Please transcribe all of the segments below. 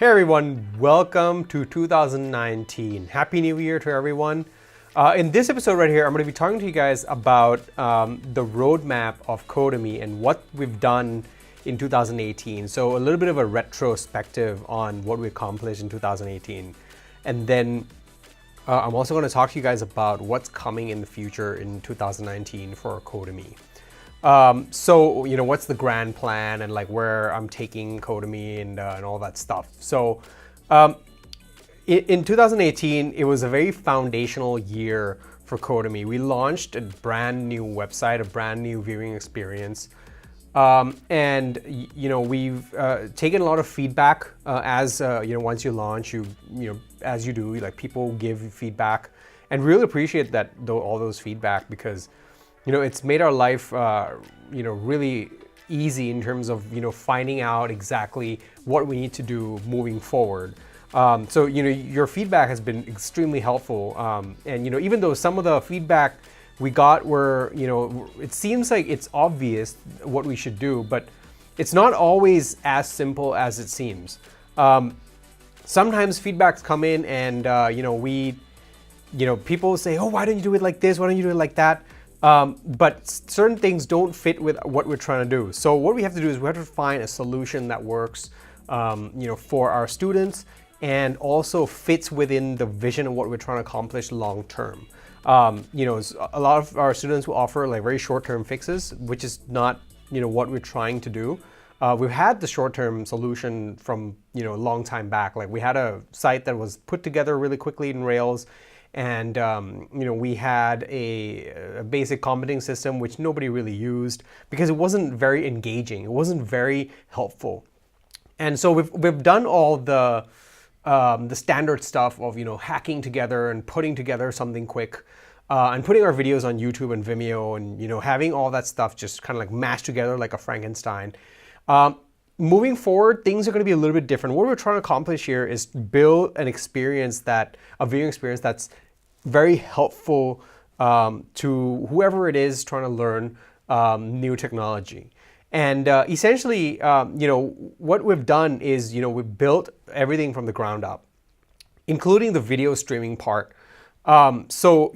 Hey everyone, welcome to 2019. Happy New Year to everyone. In this episode right here, I'm going to be talking to you guys about the roadmap of Codemy and what we've done in 2018. So a little bit of a retrospective on what we accomplished in 2018. And then I'm also going to talk to you guys about what's coming in the future in 2019 for Codemy. So, what's the grand plan and like where I'm taking Codemy and all that stuff. So, in 2018, it was a very foundational year for Codemy. We launched a brand new website, a brand new viewing experience. And we've taken a lot of feedback as once you launch, as you do, like people give feedback, and really appreciate that all those feedback because it's made our life really easy in terms of finding out exactly what we need to do moving forward. So your feedback has been extremely helpful, and even though some of the feedback we got were it seems like it's obvious what we should do, but it's not always as simple as it seems. Sometimes feedbacks come in and people say, oh, why don't you do it like this, why don't you do it like that? But certain things don't fit with what we're trying to do. So what we have to do is we have to find a solution that works for our students and also fits within the vision of what we're trying to accomplish long term. A lot of our students will offer like very short-term fixes, which is not what we're trying to do. We've had the short-term solution from a long time back. Like we had a site that was put together really quickly in Rails, and we had a basic commenting system which nobody really used because it wasn't very engaging. It wasn't very helpful. And so we've done all the standard stuff of hacking together and putting together something quick, and putting our videos on YouTube and Vimeo, and having all that stuff just kind of like mashed together like a Frankenstein. Moving forward, things are going to be a little bit different. What we're trying to accomplish here is build a viewing experience that's very helpful to whoever it is trying to learn new technology. And essentially, what we've done is, we've built everything from the ground up, including the video streaming part. So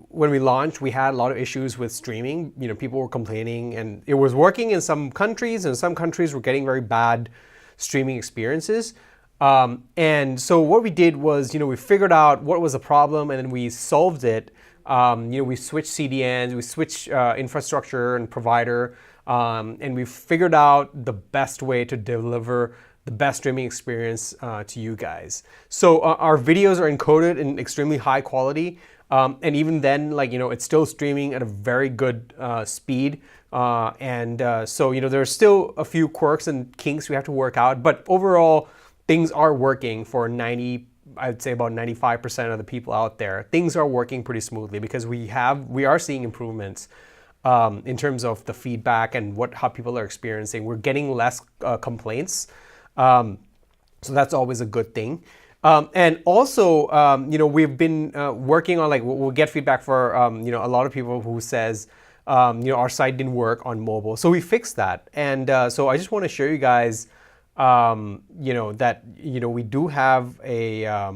when we launched, we had a lot of issues with streaming. People were complaining, and it was working in some countries, and some countries were getting very bad streaming experiences. And so what we did was, we figured out what was the problem, and then we solved it. We switched CDNs, we switched infrastructure and provider, and we figured out the best way to deliver the best streaming experience to you guys. So our videos are encoded in extremely high quality, and even then, it's still streaming at a very good speed. So there's still a few quirks and kinks we have to work out, but overall, things are working for I'd say about 95% of the people out there. Things are working pretty smoothly because we are seeing improvements in terms of the feedback and how people are experiencing. We're getting less complaints. So that's always a good thing. And also, we've been working on we'll get feedback for, a lot of people who says, our site didn't work on mobile. So we fixed that. And so I just want to show you guys, that, we do have a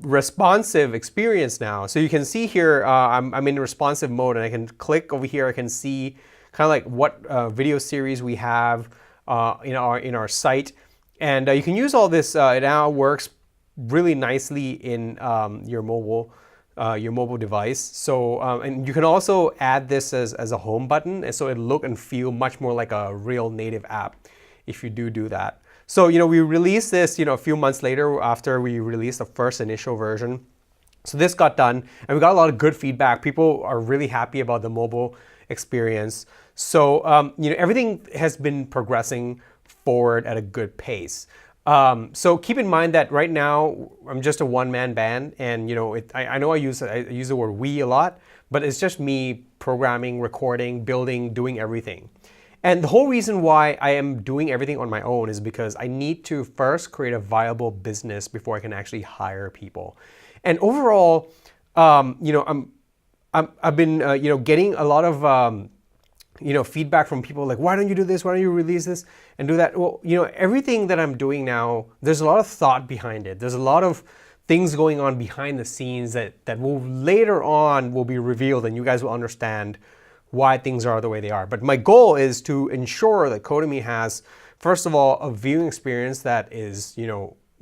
responsive experience now. So you can see here, I'm in responsive mode, and I can click over here. I can see kind of like what video series we have in our site, and you can use all this. It now works really nicely in your mobile device. So and you can also add this as a home button, and so it look and feel much more like a real native app if you do that. So we released this a few months later after we released the first initial version. So this got done, and we got a lot of good feedback. People are really happy about the mobile experience. So everything has been progressing forward at a good pace. So keep in mind that right now I'm just a one-man band, and I know I use the word we a lot, but it's just me programming, recording, building, doing everything. And the whole reason why I am doing everything on my own is because I need to first create a viable business before I can actually hire people. And overall, I've been getting a lot of feedback from people like, why don't you do this? Why don't you release this and do that? Well, everything that I'm doing now, there's a lot of thought behind it. There's a lot of things going on behind the scenes that will later on will be revealed, and you guys will understand why things are the way they are. But my goal is to ensure that Codemy has, first of all, a viewing experience that is,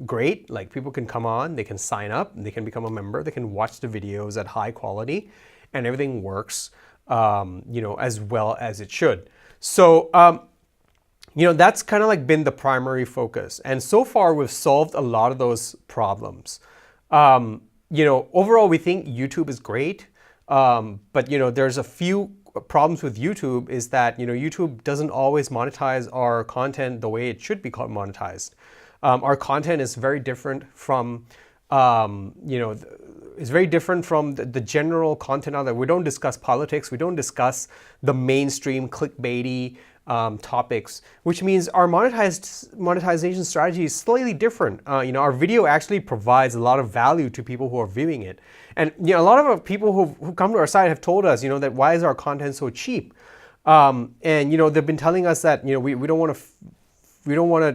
great. Like, people can come on, they can sign up, they can become a member, they can watch the videos at high quality, and everything works, as well as it should. So, that's kind of like been the primary focus. And so far, we've solved a lot of those problems. Overall, we think YouTube is great, but there's a few problems with YouTube. Is that YouTube doesn't always monetize our content the way it should be monetized. Our content is very different from is very different from the general content out there. We don't discuss politics. We don't discuss the mainstream clickbaity topics, which means our monetization strategy is slightly different. Our video actually provides a lot of value to people who are viewing it. And a lot of people who come to our site have told us, that why is our content so cheap? And they've been telling us that we don't want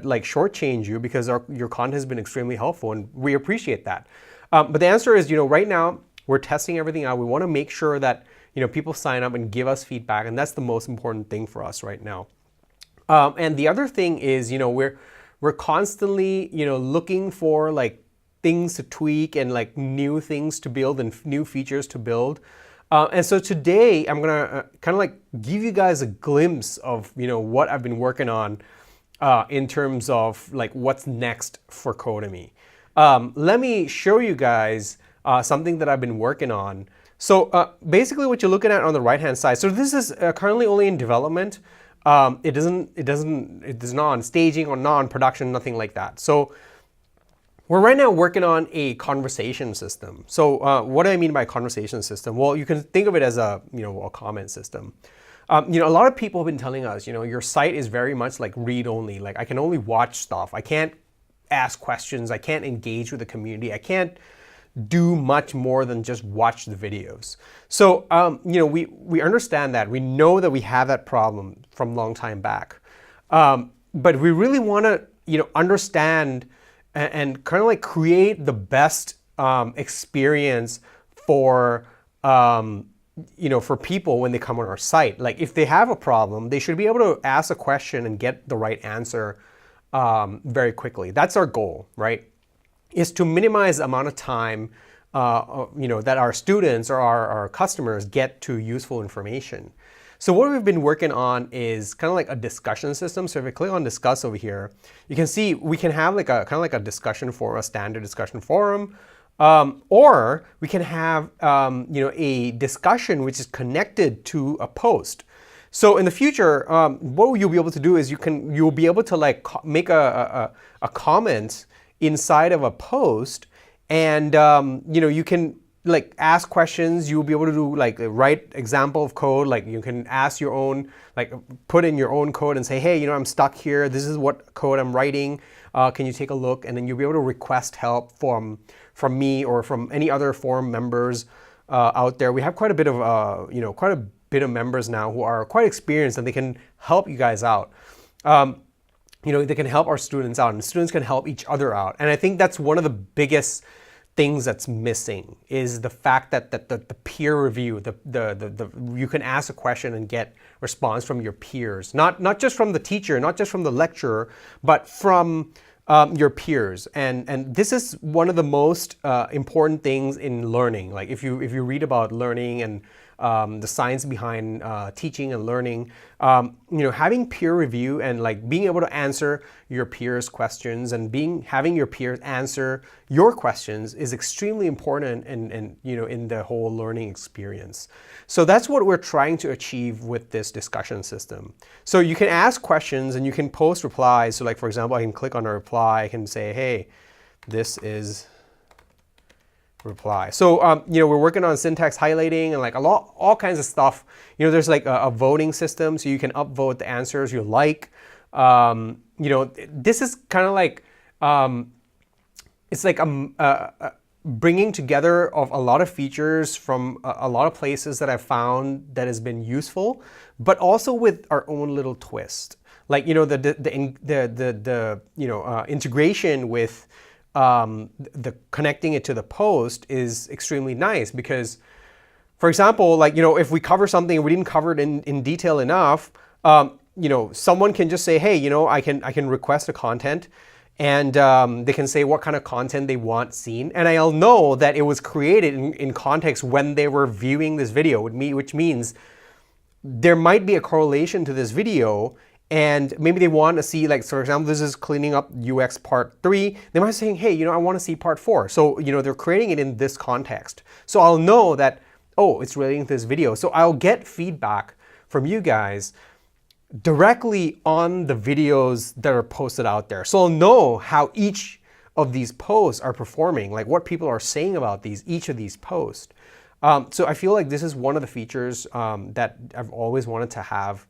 to like shortchange you because your content has been extremely helpful, and we appreciate that. But the answer is, right now we're testing everything out. We want to make sure that people sign up and give us feedback, and that's the most important thing for us right now. And the other thing is, we're constantly looking for like things to tweak and like new things to build and new features to build. And so today I'm gonna kind of like give you guys a glimpse of what I've been working on in terms of like what's next for Codemy. Let me show you guys something that I've been working on. So basically what you're looking at on the right hand side, so this is currently only in development. It is not on staging or not on production, nothing like that. So we're right now working on a conversation system. So what do I mean by conversation system? Well, you can think of it as a comment system. A lot of people have been telling us, your site is very much like read only. Like, I can only watch stuff. I can't ask questions. I can't engage with the community. I can't do much more than just watch the videos. So, we understand that. We know that we have that problem from a long time back. But we really want to, understand and kind of like create the best experience for, for people when they come on our site. Like, if they have a problem, they should be able to ask a question and get the right answer very quickly. That's our goal, right? Is to minimize the amount of time that our students or our customers get to useful information. So what we've been working on is kind of like a discussion system. So if you click on discuss over here, you can see we can have like a kind of like a discussion forum, a standard discussion forum, or we can have a discussion which is connected to a post. So in the future, what you'll be able to do is you'll be able to like make a comment inside of a post, and you can like ask questions. You'll be able to do like write example of code. Like, you can ask your own, like put in your own code and say, hey, I'm stuck here. This is what code I'm writing. Can you take a look? And then you'll be able to request help from me or from any other forum members out there. We have quite a bit of quite a bit of members now who are quite experienced, and they can help you guys out. They can help our students out, and students can help each other out. And I think that's one of the biggest things that's missing, is the fact that the peer review, you can ask a question and get response from your peers, not just from the teacher, not just from the lecturer, but from your peers. And this is one of the most important things in learning. Like, if you read about learning and the science behind teaching and learning, having peer review and like being able to answer your peers' questions and having your peers answer your questions is extremely important in the whole learning experience. So that's what we're trying to achieve with this discussion system. So you can ask questions and you can post replies. So like, for example, I can click on a reply. I can say, hey, this is reply. So we're working on syntax highlighting and like all kinds of stuff. There's like a voting system, so you can upvote the answers you like. This is kind of like it's like bringing together of a lot of features from a lot of places that I've found that has been useful, but also with our own little twist. Like, you know, integration with the connecting it to the post is extremely nice because, for example, like, you know, if we cover something and we didn't cover it in detail enough, you know, someone can just say, hey, you know, I can request a content, and they can say what kind of content they want seen, and I'll know that it was created in context when they were viewing this video, which means there might be a correlation to this video, and maybe they want to see, like, for example, this is cleaning up UX part 3. They might be saying, hey, you know, I want to see part 4. So, you know, they're creating it in this context. So I'll know that, oh, it's relating to this video. So I'll get feedback from you guys directly on the videos that are posted out there. So I'll know how each of these posts are performing, like what people are saying about each of these posts. So I feel like this is one of the features that I've always wanted to have.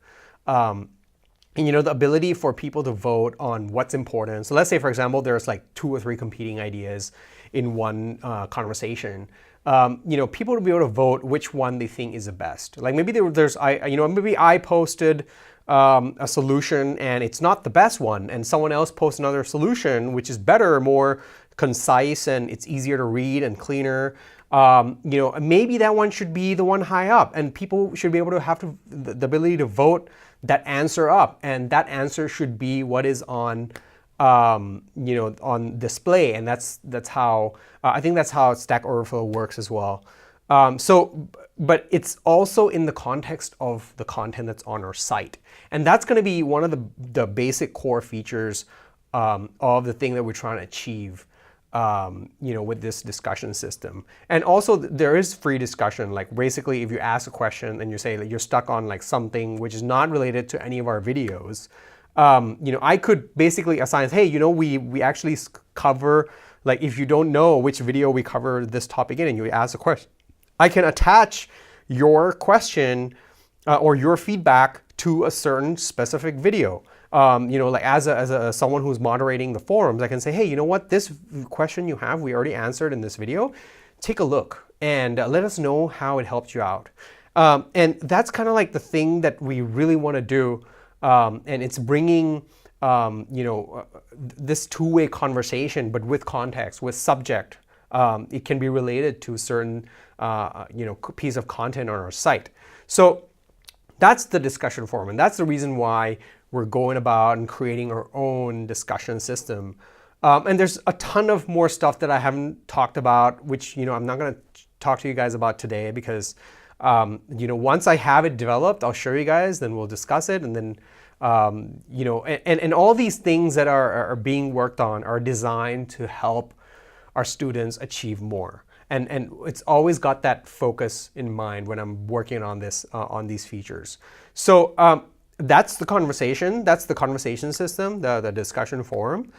And, you know, the ability for people to vote on what's important. So let's say, for example, there's like 2 or 3 competing ideas in one conversation. You know, people will be able to vote which one they think is the best. Like maybe maybe I posted a solution and it's not the best one, and someone else posts another solution which is better, more concise, and it's easier to read and cleaner. You know, maybe that one should be the one high up, and people should be able to have the ability to vote that answer up, and that answer should be what is on you know, on display, and that's how I think that's how Stack Overflow works as well. But it's also in the context of the content that's on our site, and that's going to be one of the basic core features of the thing that we're trying to achieve. You know, with this discussion system. And also there is free discussion. Like basically if you ask a question and you say that you're stuck on like something which is not related to any of our videos, you know, I could basically assign, hey, you know, we actually cover, like if you don't know which video we cover this topic in and you ask a question, I can attach your question or your feedback to a certain specific video. You know, like as someone who's moderating the forums, I can say, hey, you know what, this question you have, we already answered in this video. Take a look and let us know how it helped you out. And that's kind of like the thing that we really want to do. And it's bringing, you know, this two-way conversation, but with context, with subject. It can be related to a certain, you know, piece of content on our site. So that's the discussion forum, and that's the reason why we're going about and creating our own discussion system. And there's a ton of more stuff that I haven't talked about, which, you know, I'm not going to talk to you guys about today because, you know, once I have it developed, I'll show you guys, then we'll discuss it. And then, you know, and all these things that are being worked on are designed to help our students achieve more. And it's always got that focus in mind when I'm working on this, on these features. So that's the conversation. That's the conversation system, the discussion forum.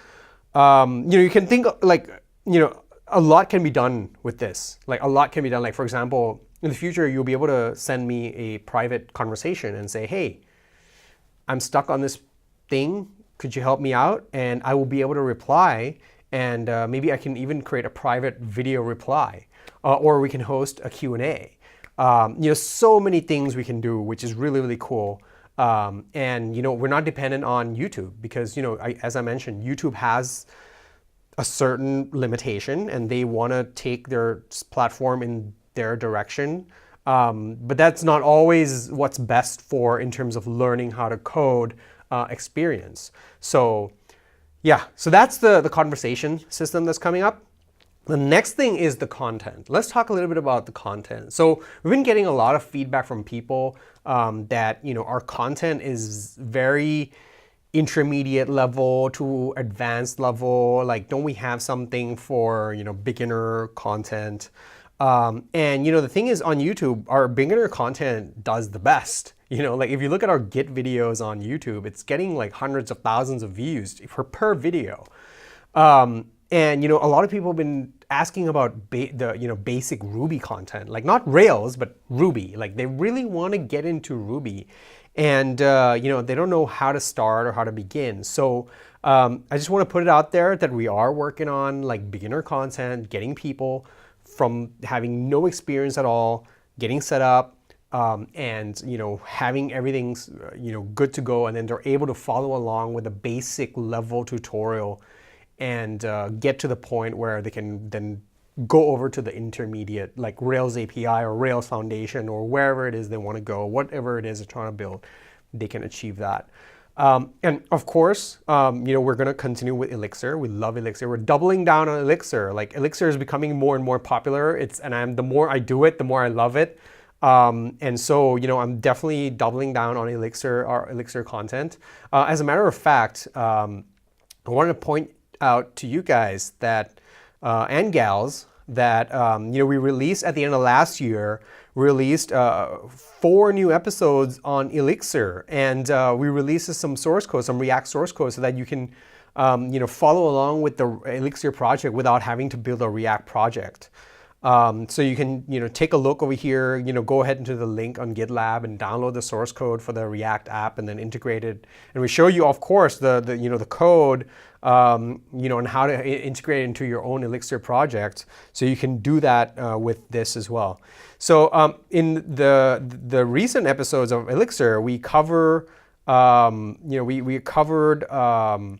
You know, you can think like, you know, a lot can be done with this. Like a lot can be done. Like for example, in the future, you'll be able to send me a private conversation and say, hey, I'm stuck on this thing. Could you help me out? And I will be able to reply. And maybe I can even create a private video reply, or we can host a Q&A. You know, so many things we can do, which is really, really cool. And, you know, we're not dependent on YouTube because, you know, as I mentioned, YouTube has a certain limitation and they want to take their platform in their direction. But that's not always what's best for in terms of learning how to code experience. So yeah, so that's the conversation system that's coming up. The next thing is the content. Let's talk a little bit about the content. So we've been getting a lot of feedback from people that, you know, our content is very intermediate level to advanced level. Like, don't we have something for, you know, beginner content? And, you know, the thing is on YouTube, our beginner content does the best. You know, like if you look at our Git videos on YouTube, it's getting like hundreds of thousands of views per video. And, you know, a lot of people have been asking about the, you know, basic Ruby content, like not Rails, but Ruby. Like they really want to get into Ruby. and they don't know how to start or how to begin. So I just want to put it out there that we are working on like beginner content, getting people from having no experience at all, getting set up, and having everything good to go, and then they're able to follow along with a basic level tutorial and get to the point where they can then go over to the intermediate, like Rails API or Rails Foundation or wherever it is they want to go, whatever it is they're trying to build, they can achieve that. And of course, we're going to continue with Elixir. We love Elixir. We're doubling down on Elixir. Like Elixir is becoming more and more popular. The more I do it, the more I love it. And so, I'm definitely doubling down on our Elixir content. As a matter of fact, I wanted to point out to you guys that, and gals, that we released at the end of last year, released 4 new episodes on Elixir, and we released some source code, some React source code, so that you can follow along with the Elixir project without having to build a React project. So you can take a look over here, go ahead into the link on GitLab and download the source code for the React app and then integrate it. And we show you, of course, the code, and how to integrate it into your own Elixir project. So you can do that with this as well. So in the recent episodes of Elixir, we cover, we covered a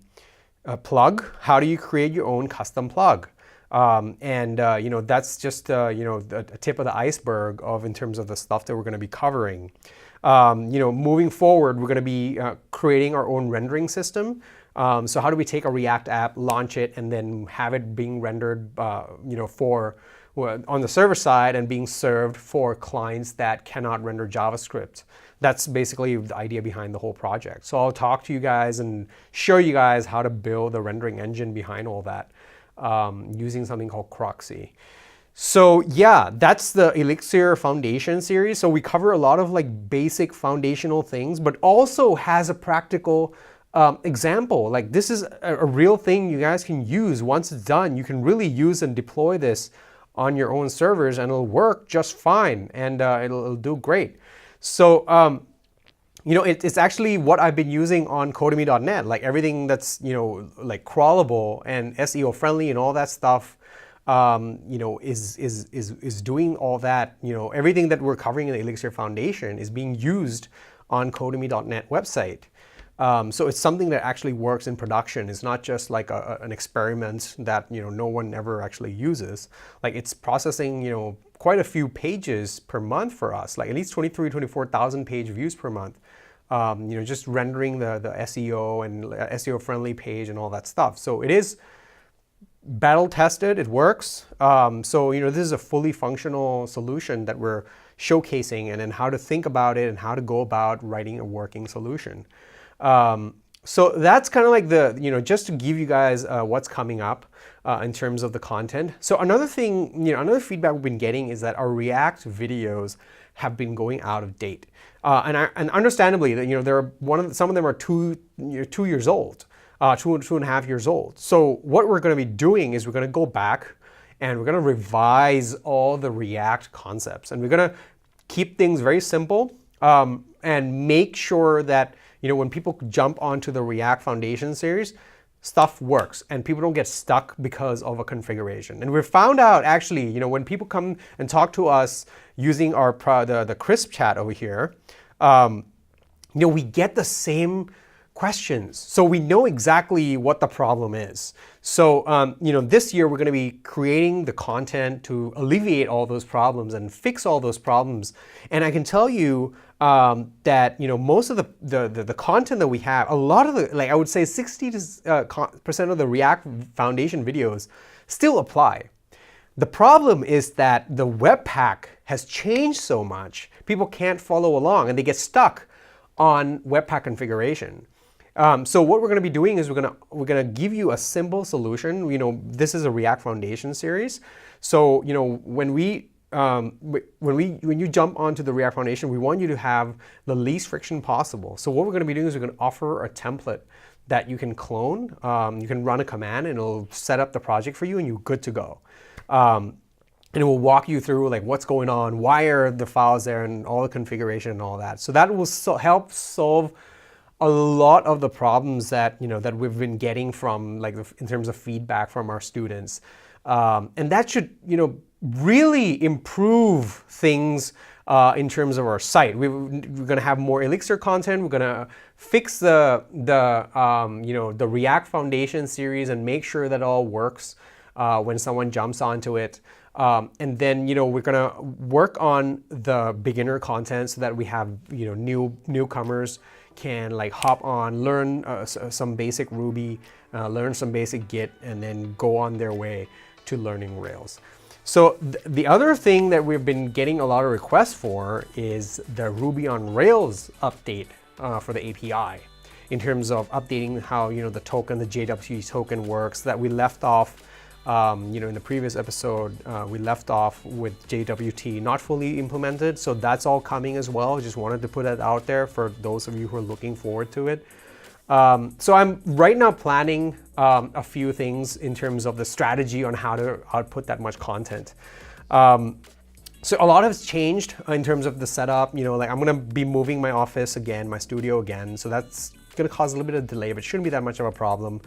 plug. How do you create your own custom plug? That's just a tip of the iceberg in terms of the stuff that we're going to be covering. Moving forward, we're going to be creating our own rendering system. So how do we take a React app, launch it, and then have it being rendered, on the server side and being served for clients that cannot render JavaScript? That's basically the idea behind the whole project. So I'll talk to you guys and show you guys how to build the rendering engine behind all that. Using something called Croxy. So yeah, that's the Elixir Foundation series. So we cover a lot of like basic foundational things, but also has a practical example. Like this is a real thing you guys can use. Once it's done, you can really use and deploy this on your own servers, and it'll work just fine, and it'll do great. So it's actually what I've been using on Codemy.net, like everything that's, like crawlable and SEO friendly and all that stuff, is doing all that. Everything that we're covering in the Elixir Foundation is being used on Codemy.net website. So it's something that actually works in production. It's not just like an experiment that, no one ever actually uses. Like it's processing, quite a few pages per month for us, like at least 24,000 page views per month. Just rendering the SEO and SEO friendly page and all that stuff. So it is battle tested, it works. This is a fully functional solution that we're showcasing, and then how to think about it and how to go about writing a working solution. So that's kind of like just to give you guys what's coming up in terms of the content. So another thing, another feedback we've been getting is that our React videos have been going out of date. And understandably, some of them are 2 years old, 2.5 years old. So what we're going to be doing is we're going to go back and we're going to revise all the React concepts, and we're going to keep things very simple and make sure that when people jump onto the React Foundation series, stuff works and people don't get stuck because of a configuration. And we've found out actually, when people come and talk to us using our the Crisp chat over here, we get the same questions. So we know exactly what the problem is. So, this year we're going to be creating the content to alleviate all those problems and fix all those problems. And I can tell you that, most of the content that we have, a lot of the, I would say 60% of the React Foundation videos still apply. The problem is that the Webpack has changed so much, people can't follow along and they get stuck on Webpack configuration. So what we're going to be doing is we're going to give you a simple solution. This is a React Foundation series. So when you jump onto the React Foundation, we want you to have the least friction possible. So what we're going to be doing is we're going to offer a template that you can clone. You can run a command and it'll set up the project for you, and you're good to go. and it will walk you through like what's going on, why are the files there, and all the configuration and all that. So that will help solve a lot of the problems that that we've been getting from like in terms of feedback from our students, and that should really improve things in terms of our site. We're going to have more Elixir content. We're going to fix the React Foundation series and make sure that it all works when someone jumps onto it. And then we're going to work on the beginner content so that we have newcomers can like hop on, learn some basic Ruby, learn some basic Git, and then go on their way to learning Rails. So the other thing that we've been getting a lot of requests for is the Ruby on Rails update for the API, in terms of updating how the token, the JWT token works. That we left off in the previous episode, we left off with JWT not fully implemented, so that's all coming as well. Just wanted to put that out there for those of you who are looking forward to it. So I'm right now planning a few things in terms of the strategy on how to output that much content. So a lot has changed in terms of the setup. Like I'm gonna be moving my office again, my studio again, so that's gonna cause a little bit of delay, but shouldn't be that much of a problem.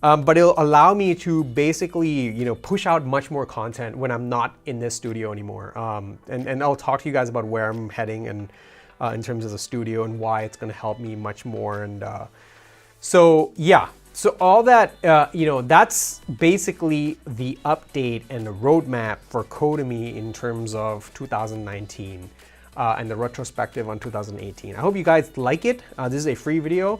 But it'll allow me to basically, push out much more content when I'm not in this studio anymore. And I'll talk to you guys about where I'm heading and in terms of the studio and why it's going to help me much more. And so all that, that's basically the update and the roadmap for Codemy in terms of 2019 and the retrospective on 2018. I hope you guys like it. This is a free video.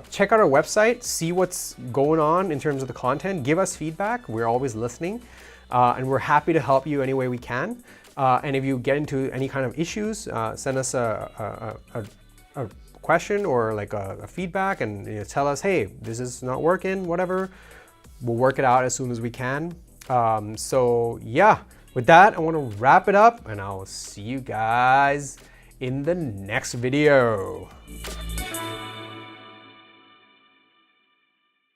Check out our website, see what's going on in terms of the content, give us feedback. We're always listening, and we're happy to help you any way we can. And if you get into any kind of issues, send us a question or like a feedback, and tell us, hey, this is not working, whatever. We'll work it out as soon as we can. So yeah, with that, I want to wrap it up, and I'll see you guys in the next video.